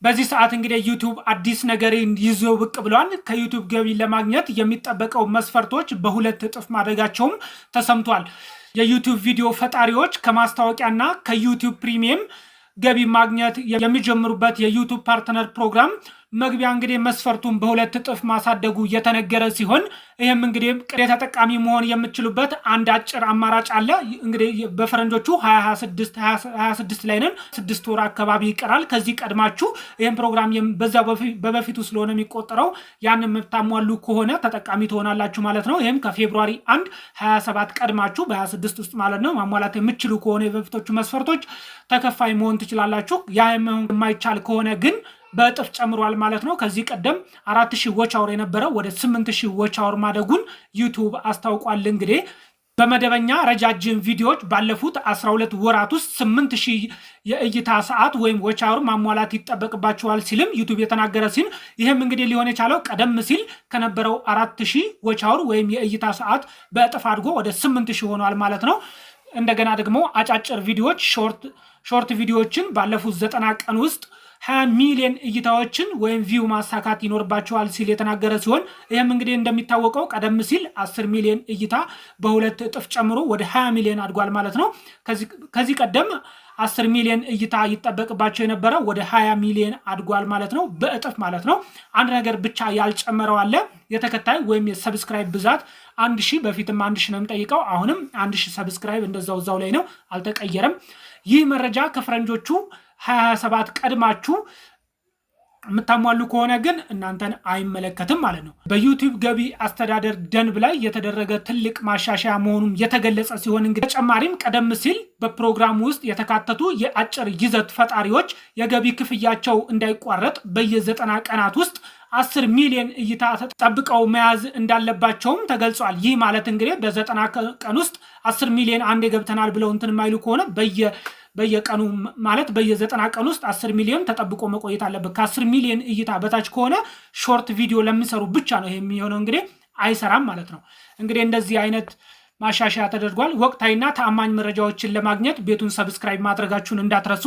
በዚህ ሰዓት እንግዲህ ዩቲዩብ አዲስ ነገር ይዞ ብቅ ብሏል። ከዩቲዩብ ገቢ ለማግኘት የሚጠበቀው መስፈርቶች በሁለት እጥፍ ማድረጋቸውም ተሰምቷል። የዩቲዩብ ቪዲዮ ፈጣሪዎች ከማስታወቂያና ከዩቲዩብ ፕሪሚየም ገቢ ማግኘት የሚጀምሩበት የዩቲዩብ ፓርትነር ፕሮግራም መግቢያ እንግዲህ መስፈርቱን በሁለት እጥፍ ማሳደጉ የተነገረ ሲሆን ይህም እንግዲህ ተጠቃሚ መሆን የምትችሉበት አንድ አጭር አማራጭ አለ። እንግዲህ በፈረንጆቹ 2026 ላይ ነን፣ 6 ወር አካባቢ ይቀራል። ከዚህ ቀድማችሁ ይህም ፕሮግራም በበፊቱ ስለሆነ የሚቆጠረው ያንን የምታሟሉ ከሆነ ተጠቃሚ ትሆናላችሁ ማለት ነው። ይህም ከፌብሩዋሪ 1 27 ቀድማችሁ በ26 ውስጥ ማለት ነው ማሟላት የምትችሉ ከሆነ የበፊቶቹ መስፈርቶች ተከፋይ መሆን ትችላላችሁ። ያ የማይቻል ከሆነ ግን በእጥፍ ጨምሯል ማለት ነው። ከዚህ ቀደም 4000 ዎች አወር የነበረው ወደ 8000 ዎች አወር ማደጉን ዩቲዩብ አስታውቋል። እንግዲህ በመደበኛ ረጃጅም ቪዲዮዎች ባለፉት 12 ወራት ውስጥ 8000 የእይታ ሰዓት ወይም ዎች አወር ማሟላት ይጠበቅባቸዋል ሲልም ዩቲዩብ የተናገረ ሲል ይህም እንግዲህ ሊሆን የቻለው ቀደም ሲል ከነበረው 4000 ዎች አወር ወይም የእይታ ሰዓት በእጥፍ አድጎ ወደ 8000 ሆኗል ማለት ነው። እንደገና ደግሞ አጫጭር ቪዲዮዎች ሾርት ቪዲዮዎችን ባለፉት 90 ቀን ውስጥ 20 ሚሊዮን እይታዎችን ወይም ቪው ማሳካት ይኖርባቸዋል ሲል የተናገረ ሲሆን ይህም እንግዲህ እንደሚታወቀው ቀደም ሲል 10 ሚሊዮን እይታ በሁለት እጥፍ ጨምሮ ወደ 20 ሚሊዮን አድጓል ማለት ነው። ከዚህ ቀደም 10 ሚሊዮን እይታ ይጠበቅባቸው የነበረው ወደ 20 ሚሊዮን አድጓል ማለት ነው፣ በእጥፍ ማለት ነው። አንድ ነገር ብቻ ያልጨመረው አለ። የተከታይ ወይም የሰብስክራይብ ብዛት 1000 በፊትም 1000 ነው የሚጠይቀው። አሁንም 1000 ሰብስክራይብ እንደዛው ላይ ነው፣ አልተቀየረም። ይህ መረጃ ከፈረንጆቹ 27 ቀድማችሁ የምታሟሉ ከሆነ ግን እናንተን አይመለከትም ማለት ነው። በዩቲዩብ ገቢ አስተዳደር ደንብ ላይ የተደረገ ትልቅ ማሻሻያ መሆኑን የተገለጸ ሲሆን እንግዲህ ተጨማሪም ቀደም ሲል በፕሮግራሙ ውስጥ የተካተቱ የአጭር ይዘት ፈጣሪዎች የገቢ ክፍያቸው እንዳይቋረጥ በየ90 ቀናት ውስጥ 10 ሚሊዮን እይታ ጠብቀው መያዝ እንዳለባቸውም ተገልጿል። ይህ ማለት እንግዲህ በ90 ቀን ውስጥ 10 ሚሊዮን አንዴ ገብተናል ብለው እንትን የማይሉ ከሆነ በየቀኑ ማለት በየ90 ቀን ውስጥ 10 ሚሊዮን ተጠብቆ መቆየት አለበት። ከ10 ሚሊዮን እይታ በታች ከሆነ ሾርት ቪዲዮ ለሚሰሩ ብቻ ነው ይሄ የሚሆነው፣ እንግዲህ አይሰራም ማለት ነው። እንግዲህ እንደዚህ አይነት ማሻሻያ ተደርጓል። ወቅታዊና ተአማኝ መረጃዎችን ለማግኘት ቤቱን ሰብስክራይብ ማድረጋችሁን እንዳትረሱ።